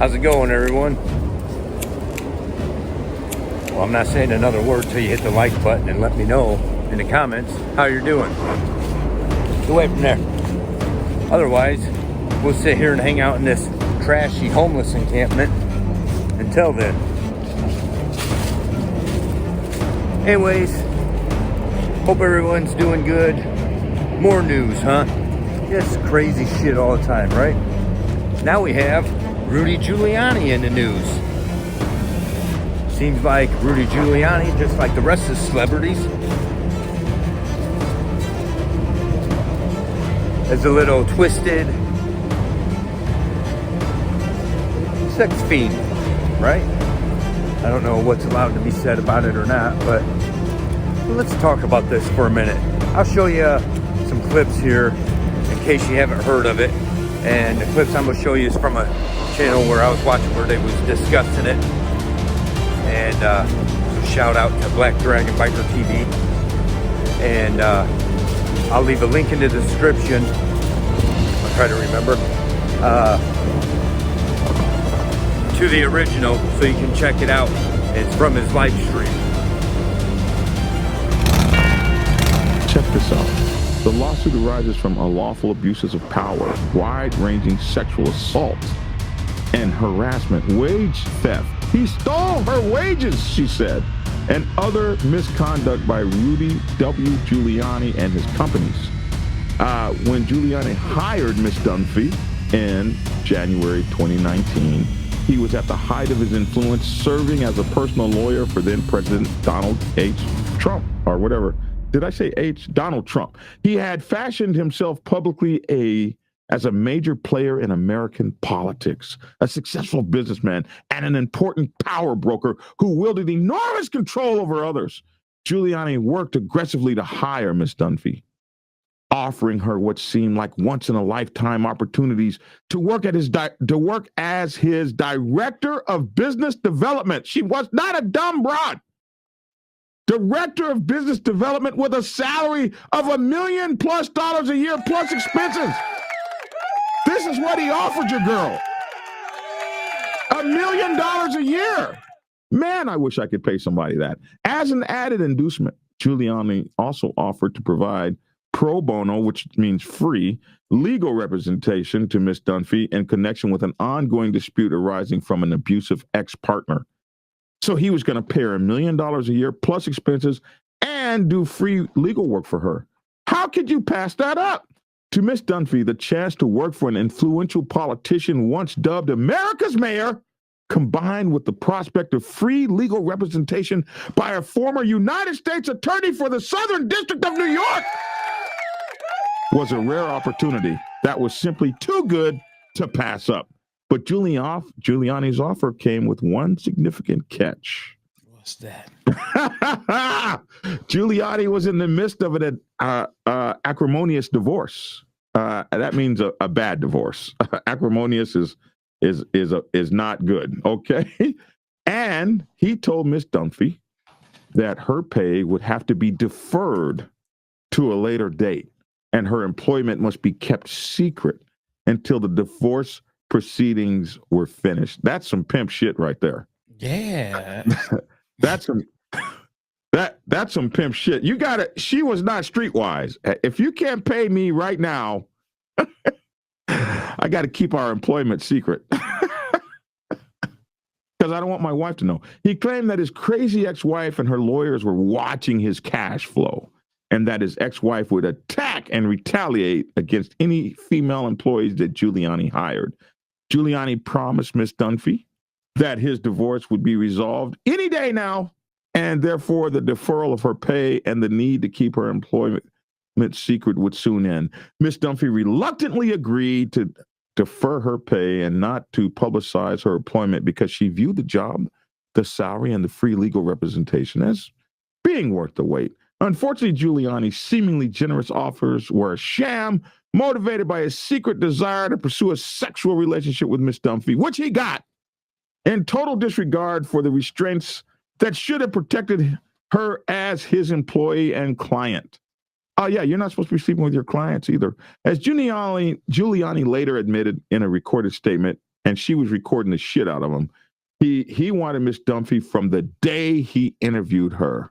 How's it going, everyone? Well, I'm not saying another word till you hit the like button and let me know in the comments how you're doing. Get away from there. Otherwise, we'll sit here and hang out in this trashy homeless encampment until then. Anyways, hope everyone's doing good. More news, huh? Just crazy shit all the time, right? Now we have Rudy Giuliani in the news. Seems like Rudy Giuliani, just like the rest of the celebrities, is a little twisted sex fiend, right? I don't know what's allowed to be said about it or not, but let's talk about this for a minute. I'll show you some clips here in case you haven't heard of it. And the clips I'm going to show you is from a channel where I was watching where they was discussing it. And so shout out to Black Dragon Biker TV. And I'll leave a link in the description. I'll try to remember. To the original so you can check it out. It's from his live stream. Check this out. The lawsuit arises from unlawful abuses of power, wide-ranging sexual assault, and harassment, wage theft. He stole her wages, she said, and other misconduct by Rudy W. Giuliani and his companies. When Giuliani hired Ms. Dunphy in January 2019, he was at the height of his influence, serving as a personal lawyer for then President Donald H. Trump, or whatever. Did I say H? Donald Trump. He had fashioned himself publicly as a major player in American politics, a successful businessman, and an important power broker who wielded enormous control over others. Giuliani worked aggressively to hire Ms. Dunphy, offering her what seemed like once-in-a-lifetime opportunities to work as his director of business development. She was not a dumb broad. Director of business development with a salary of $1 million+ a year plus expenses. This is what he offered your girl. $1 million a year. Man, I wish I could pay somebody that. As an added inducement, Giuliani also offered to provide pro bono, which means free, legal representation to Ms. Dunphy in connection with an ongoing dispute arising from an abusive ex-partner. So he was going to pay her $1 million a year plus expenses and do free legal work for her. How could you pass that up? To Ms. Dunphy, the chance to work for an influential politician once dubbed America's mayor, combined with the prospect of free legal representation by a former United States attorney for the Southern District of New York, was a rare opportunity that was simply too good to pass up. But Giuliani's offer came with one significant catch. What's that? Giuliani was in the midst of an acrimonious divorce. That means a bad divorce. Acrimonious is not good. Okay, and he told Miss Dunphy that her pay would have to be deferred to a later date, and her employment must be kept secret until the divorce proceedings were finished. That's some pimp shit right there. Yeah. That's some pimp shit. You got it. She was not streetwise. If you can't pay me right now, I got to keep our employment secret because I don't want my wife to know. He claimed that his crazy ex-wife and her lawyers were watching his cash flow and that his ex-wife would attack and retaliate against any female employees that Giuliani hired. Giuliani promised Ms. Dunphy that his divorce would be resolved any day now, and therefore the deferral of her pay and the need to keep her employment secret would soon end. Ms. Dunphy reluctantly agreed to defer her pay and not to publicize her employment because she viewed the job, the salary, and the free legal representation as being worth the wait. Unfortunately, Giuliani's seemingly generous offers were a sham, motivated by his secret desire to pursue a sexual relationship with Miss Dunphy, which he got, in total disregard for the restraints that should have protected her as his employee and client. Oh, yeah, you're not supposed to be sleeping with your clients either. As Giuliani later admitted in a recorded statement, and she was recording the shit out of him. He wanted Miss Dunphy from the day he interviewed her.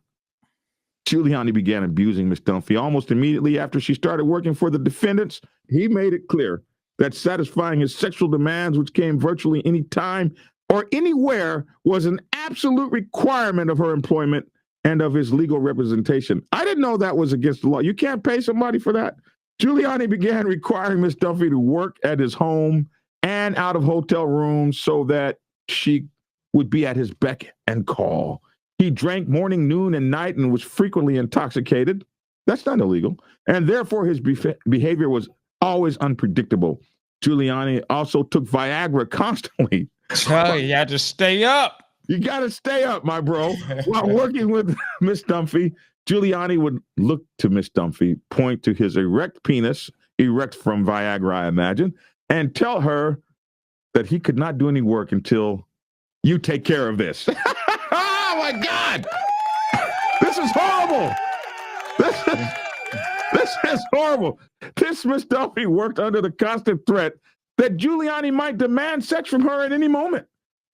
Giuliani began abusing Miss Dunphy almost immediately after she started working for the defendants. He made it clear that satisfying his sexual demands, which came virtually any time or anywhere, was an absolute requirement of her employment and of his legal representation. I didn't know that was against the law. You can't pay somebody for that. Giuliani began requiring Miss Dunphy to work at his home and out of hotel rooms so that she would be at his beck and call. He drank morning, noon, and night and was frequently intoxicated. That's not illegal. And therefore, his behavior was always unpredictable. Giuliani also took Viagra constantly. Oh, you got to stay up. You got to stay up, my bro. While working with Miss Dunphy, Giuliani would look to Miss Dunphy, point to his erect penis, erect from Viagra, I imagine, and tell her that he could not do any work until you take care of this. Oh, my God. This is horrible. This is horrible. This Miss Dunphy worked under the constant threat that Giuliani might demand sex from her at any moment.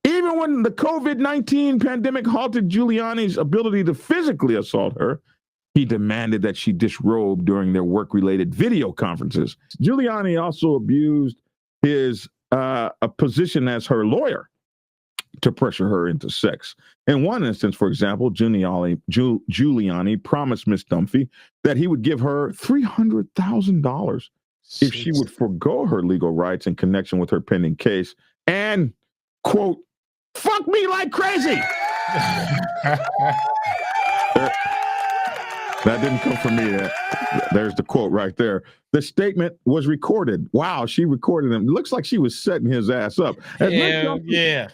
Even when the COVID-19 pandemic halted Giuliani's ability to physically assault her, he demanded that she disrobe during their work-related video conferences. Giuliani also abused his a position as her lawyer to pressure her into sex. In one instance, for example, Giuliani promised Miss Dunphy that he would give her $300,000 if she would forgo her legal rights in connection with her pending case and, quote, fuck me like crazy. That didn't come from me. There's the quote right there. The statement was recorded. Wow, she recorded him. It looks like she was setting his ass up. Yeah.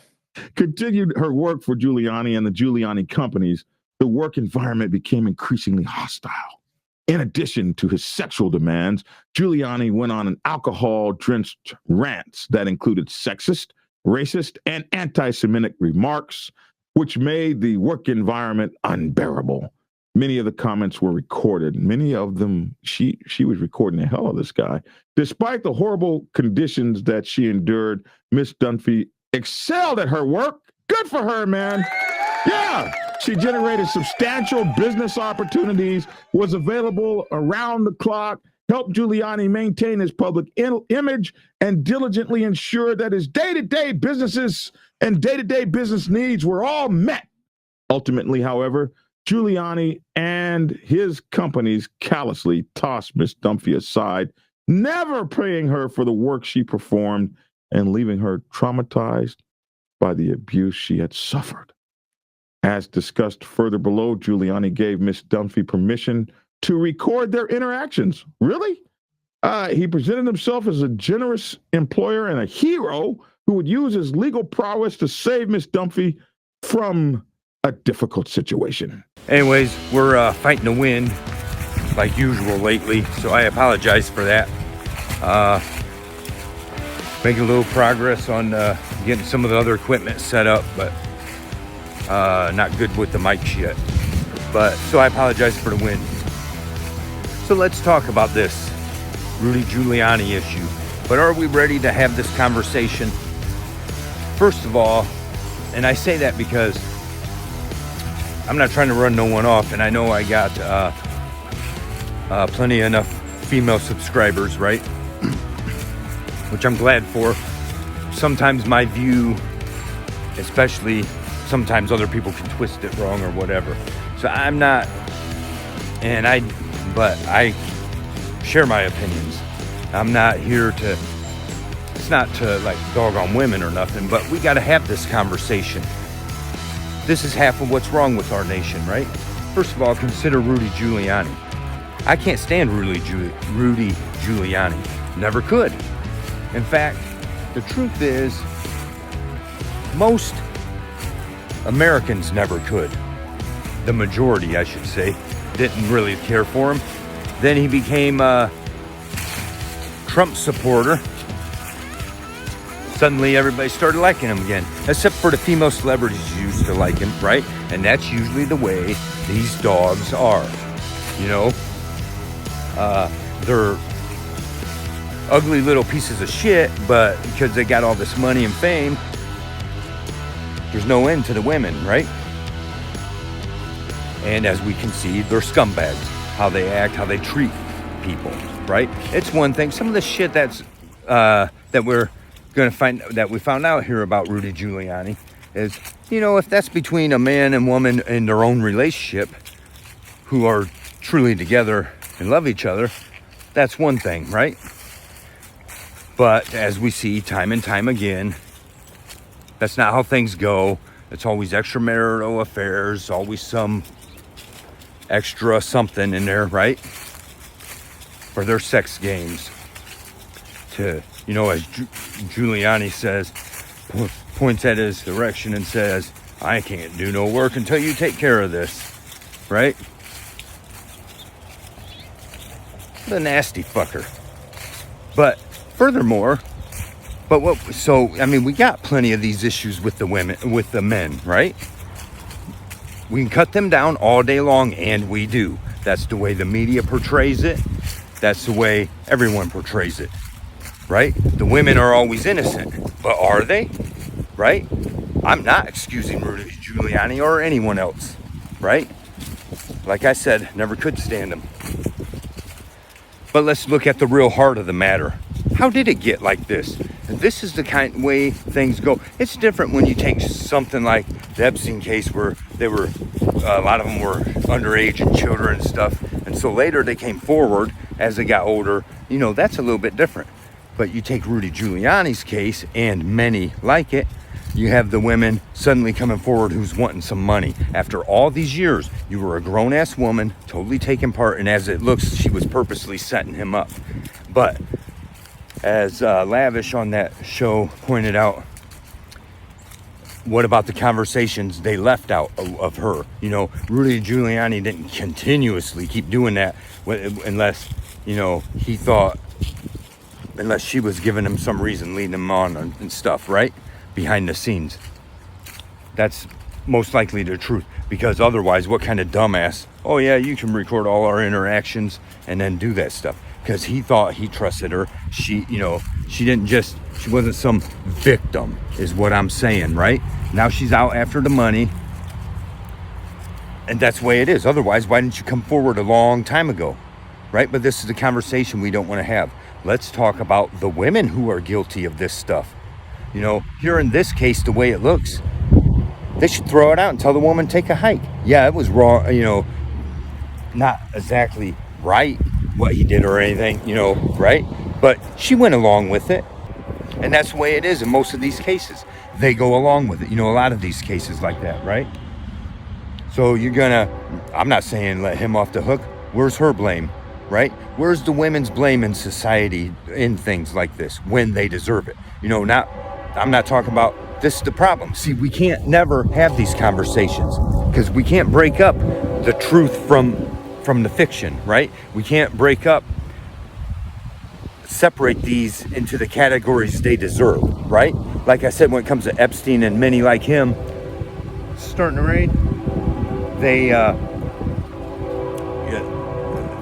Continued her work for Giuliani and the Giuliani companies, the work environment became increasingly hostile. In addition to his sexual demands, Giuliani went on an alcohol-drenched rants that included sexist, racist, and anti-Semitic remarks, which made the work environment unbearable. Many of the comments were recorded. Many of them, she was recording the hell of this guy. Despite the horrible conditions that she endured, Miss Dunphy excelled at her work. Good for her, man. Yeah. She generated substantial business opportunities, was available around the clock, helped Giuliani maintain his public image, and diligently ensured that his day-to-day businesses and day-to-day business needs were all met. Ultimately, however, Giuliani and his companies callously tossed Miss Dunphy aside, never paying her for the work she performed and leaving her traumatized by the abuse she had suffered. As discussed further below, Giuliani gave Miss Dunphy permission to record their interactions. Really? He presented himself as a generous employer and a hero who would use his legal prowess to save Miss Dunphy from a difficult situation. Anyways, we're fighting the wind like usual lately, so I apologize for that. Making a little progress on getting some of the other equipment set up, but not good with the mics yet. But so I apologize for the wind. So let's talk about this Rudy Giuliani issue. But are we ready to have this conversation? First of all, and I say that because I'm not trying to run no one off, and I know I got plenty enough female subscribers, right? Which I'm glad for. Sometimes my view, especially sometimes other people can twist it wrong or whatever. So I'm not, but I share my opinions. I'm not here to, it's not to like dog on women or nothing, but we got to have this conversation. This is half of what's wrong with our nation, right? First of all, consider Rudy Giuliani. I can't stand Rudy Giuliani. Never could. In fact, the truth is, most Americans never could. The majority, I should say, didn't really care for him. Then he became a Trump supporter. Suddenly everybody started liking him again, except for the female celebrities who used to like him, right? And that's usually the way these dogs are. You know, they're ugly little pieces of shit, but because they got all this money and fame, there's no end to the women, right? And as we can see, they're scumbags. How they act, how they treat people, right? It's one thing. Some of the shit that's that we're gonna find, that we found out here about Rudy Giuliani, is, if that's between a man and woman in their own relationship, who are truly together and love each other, that's one thing, right? But as we see time and time again, that's not how things go. It's always extramarital affairs, always some extra something in there, right? For their sex games. To, as Giuliani says, points at his erection and says, I can't do no work until you take care of this, right? The nasty fucker. But furthermore, we got plenty of these issues with the women, with the men, right? We can cut them down all day long, and we do. That's the way the media portrays it. That's the way everyone portrays it, right? The women are always innocent, but are they? Right? I'm not excusing Rudy Giuliani or anyone else, right? Like I said, never could stand him. But let's look at the real heart of the matter. How did it get like this? And this is the kind of way things go. It's different when you take something like the Epstein case, where they were, a lot of them were underage and children and stuff. And so later they came forward as they got older. That's a little bit different. But you take Rudy Giuliani's case, and many like it, you have the women suddenly coming forward who's wanting some money. After all these years, you were a grown-ass woman, totally taking part, and as it looks, she was purposely setting him up. But as Lavish on that show pointed out, what about the conversations they left out of her? Rudy Giuliani didn't continuously keep doing that unless, he thought, unless she was giving him some reason, leading him on and stuff, right? Behind the scenes. That's most likely the truth, because otherwise, what kind of dumbass, oh yeah, you can record all our interactions and then do that stuff? Because he thought he trusted her. She wasn't some victim, is what I'm saying, right? Now she's out after the money, and that's the way it is. Otherwise, why didn't you come forward a long time ago, right? But this is the conversation we don't want to have. Let's talk about the women who are guilty of this stuff. Here in this case, the way it looks, they should throw it out and tell the woman, take a hike. Yeah, it was wrong, not exactly right what he did or anything, right? But she went along with it. And that's the way it is in most of these cases. They go along with it. A lot of these cases like that, right? So I'm not saying let him off the hook. Where's her blame, right? Where's the women's blame in society in things like this when they deserve it? I'm not talking about, this is the problem. See, we can't never have these conversations because we can't break up the truth from the fiction, right? We can't separate these into the categories they deserve, right? Like I said, when it comes to Epstein and many like him, it's starting to rain.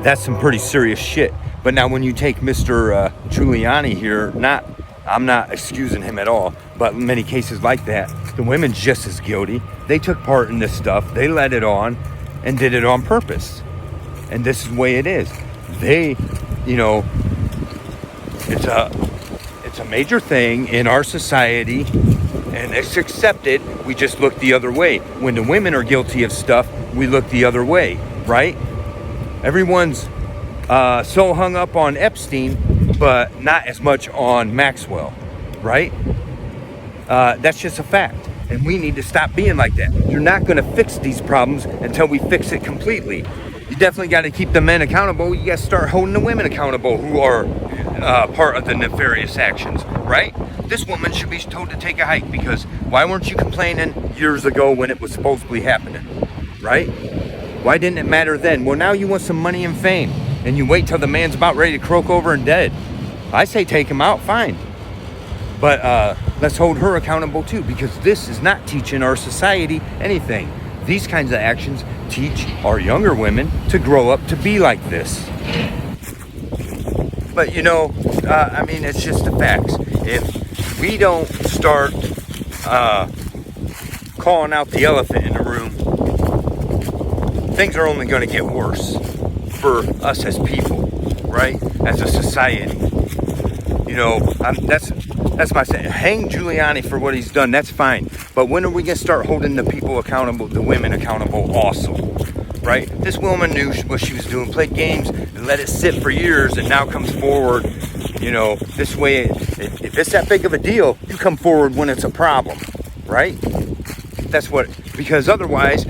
That's some pretty serious shit. But now when you take Mr. Giuliani here, I'm not excusing him at all, but in many cases like that, the women's just as guilty. They took part in this stuff. They let it on and did it on purpose. And this is the way it is. It's a major thing in our society, and it's accepted. We just look the other way. When the women are guilty of stuff, we look the other way, right? Everyone's so hung up on Epstein, but not as much on Maxwell, right? That's just a fact. And we need to stop being like that. You're not going to fix these problems until we fix it completely. You definitely got to keep the men accountable. You got to start holding the women accountable who are part of the nefarious actions, right? This woman should be told to take a hike, because why weren't you complaining years ago when it was supposedly happening, right? Why didn't it matter then? Well, now you want some money and fame, and you wait till the man's about ready to croak over and dead. I say take him out, fine. But let's hold her accountable too, because this is not teaching our society anything. These kinds of actions teach our younger women to grow up to be like this. But I mean, it's just the facts. If we don't start calling out the elephant in the room, things are only going to get worse for us as people, right? As a society. You know, that's my saying. Hang Giuliani for what he's done, that's fine. But when are we going to start holding the people accountable, the women accountable also? Right? This woman knew what she was doing, played games and let it sit for years, and now comes forward. You know, this way, if it's that big of a deal, you come forward when it's a problem, right? That's what, because otherwise,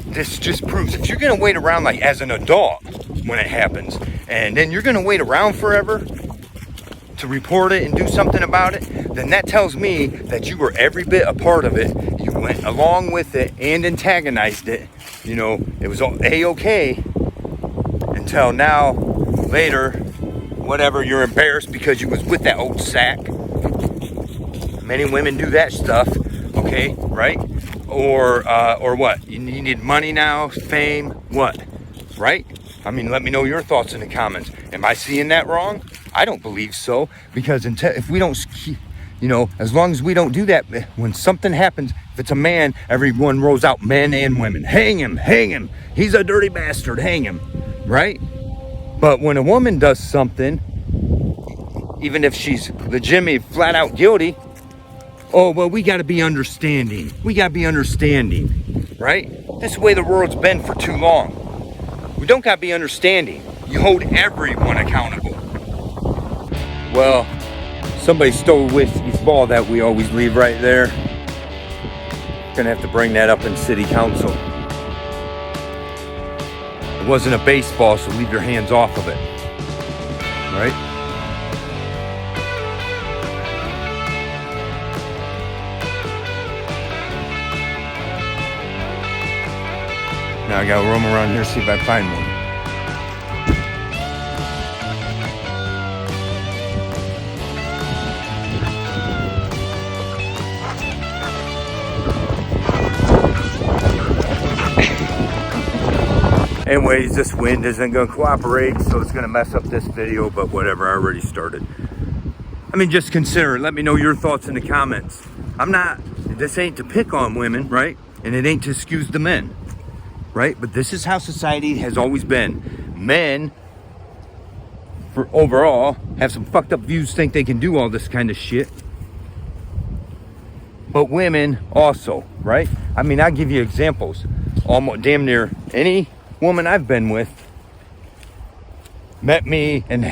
this just proves if you're going to wait around like as an adult when it happens, and then you're going to wait around forever to report it and do something about it, then that tells me that you were every bit a part of it. You went along with it and antagonized it. You know, it was A-okay until now, later, whatever, you're embarrassed because you was with that old sack. Many women do that stuff, okay, right? Or what? You need money now, fame, what, right? I mean, let me know your thoughts in the comments. Am I seeing that wrong? I don't believe so, because if we don't, you know, as long as we don't do that, when something happens, if it's a man, everyone rolls out, men and women. Hang him. He's a dirty bastard, hang him, right? But when a woman does something, even if she's legitimately flat out guilty, oh, well, we got to be understanding. Right? That's the way the world's been for too long. We don't got to be understanding. You hold everyone accountable. Well, somebody stole Whiskey's ball that we always leave right there. Gonna have to bring that up in city council. It wasn't a baseball, so leave your hands off of it. Right? Now I gotta roam around here, see if I find one. Anyways, this wind isn't going to cooperate, so it's going to mess up this video, but whatever, I already started. I mean, just consider it. Let me know your thoughts in the comments. This ain't to pick on women, right? And it ain't to excuse the men, right? But this is how society has always been. Men, for overall, have some fucked up views, think they can do all this kind of shit. But women also, right? I mean, I'll give you examples. Almost damn near any woman I've been with met me and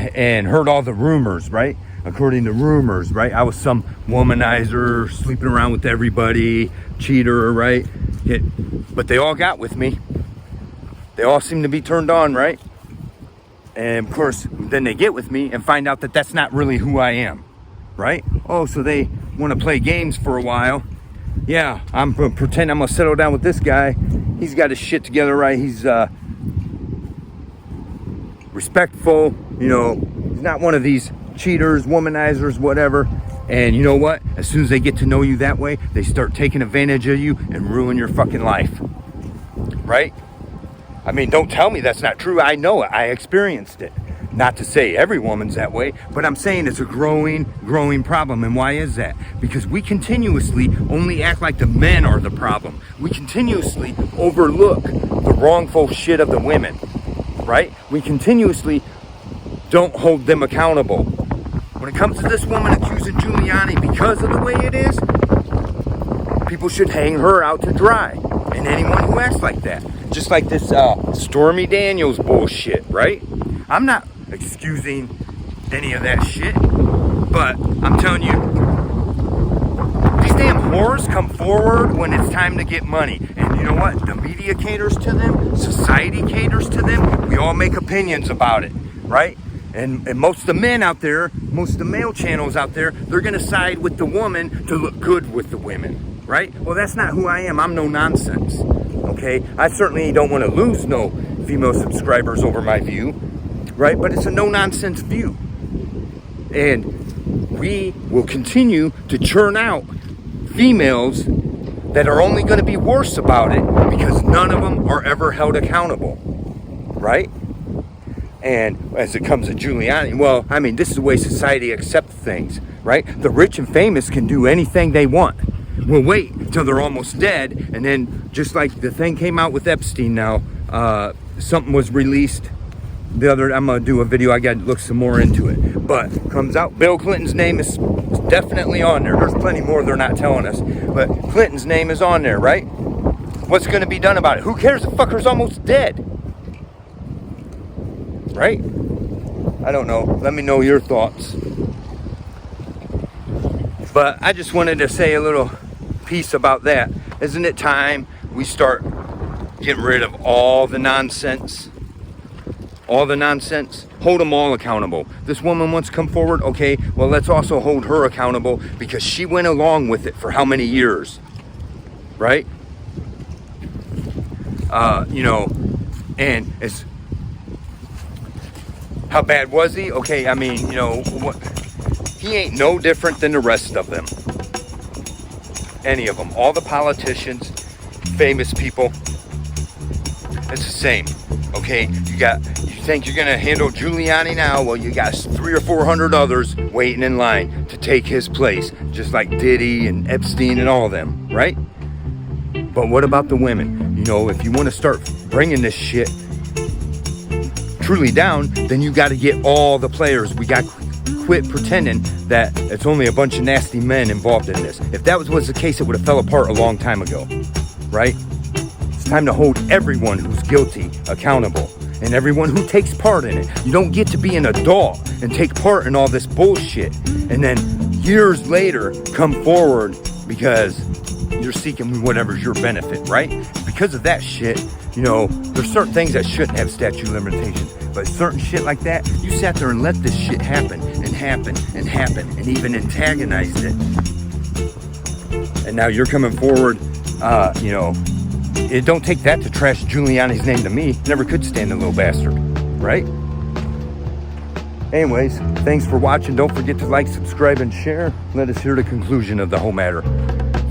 heard all the rumors, right? According to rumors, right? I was some womanizer, sleeping around with everybody, cheater, right? But they all got with me. They all seem to be turned on, right? And of course, then they get with me and find out that that's not really who I am, right? Oh, so they want to play games for a while. Yeah, I'm gonna pretend I'm gonna settle down with this guy. He's got his shit together, right? He's respectful, you know, he's not one of these cheaters, womanizers, whatever. And you know what? As soon as they get to know you that way, they start taking advantage of you and ruin your fucking life, right? I mean, don't tell me that's not true. I know it. I experienced it. Not to say every woman's that way, but I'm saying it's a growing problem. And why is that? Because we continuously only act like the men are the problem. We continuously overlook the wrongful shit of the women, right? We continuously don't hold them accountable. When it comes to this woman accusing Giuliani because of the way it is, people should hang her out to dry. And anyone who acts like that. Just like this Stormy Daniels bullshit, right? I'm not excusing any of that shit, but I'm telling you, these damn whores come forward when it's time to get money. And you know what? The media caters to them, society caters to them. We all make opinions about it, right? And most of the men out there, most of the male channels out there, they're gonna side with the woman to look good with the women, right? Well, that's not who I am. I'm no nonsense, okay? I certainly don't want to lose no female subscribers over my view, right? But it's a no-nonsense view. And we will continue to churn out females that are only going to be worse about it because none of them are ever held accountable, right? And as it comes to Giuliani, well, I mean, this is the way society accepts things, right? The rich and famous can do anything they want. We'll wait till they're almost dead, and then just like the thing came out with Epstein now, something was released I'm gonna do a video, I gotta look some more into it, but comes out, Bill Clinton's name is definitely on there. There's plenty more they're not telling us, but Clinton's name is on there, right? What's gonna be done about it? Who cares? The fucker's almost dead, right? I don't know. Let me know your thoughts. But I just wanted to say a little piece about that. Isn't it time we start getting rid of all the nonsense? All the nonsense? Hold them all accountable. This woman wants to come forward, okay, well, let's also hold her accountable because she went along with it for how many years, right? You know, and it's, how bad was he? Okay, I mean, you know, he ain't no different than the rest of them. Any of them. All the politicians, famous people, it's the same. Okay, you think you're gonna handle Giuliani now? Well, you got 300 or 400 others waiting in line to take his place, just like Diddy and Epstein and all of them, right? But what about the women? You know, if you want to start bringing this shit truly down, then you got to get all the players. We got to quit pretending that it's only a bunch of nasty men involved in this. If that was the case, it would have fell apart a long time ago, right? It's time to hold everyone who's guilty accountable and everyone who takes part in it. You don't get to be an adult and take part in all this bullshit and then years later come forward because you're seeking whatever's your benefit, right? Because of that shit, you know, there's certain things that shouldn't have statute limitations, but certain shit like that, you sat there and let this shit happen and happen and happen and even antagonized it. And now you're coming forward, you know, it don't take that to trash Giuliani's name to me. Never could stand the little bastard, right? Anyways, thanks for watching. Don't forget to like, subscribe, and share. Let us hear the conclusion of the whole matter.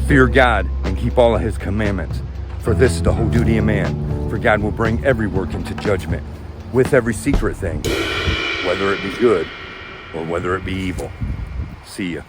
Fear God and keep all of his commandments. For this is the whole duty of man. For God will bring every work into judgment with every secret thing, whether it be good or whether it be evil. See ya.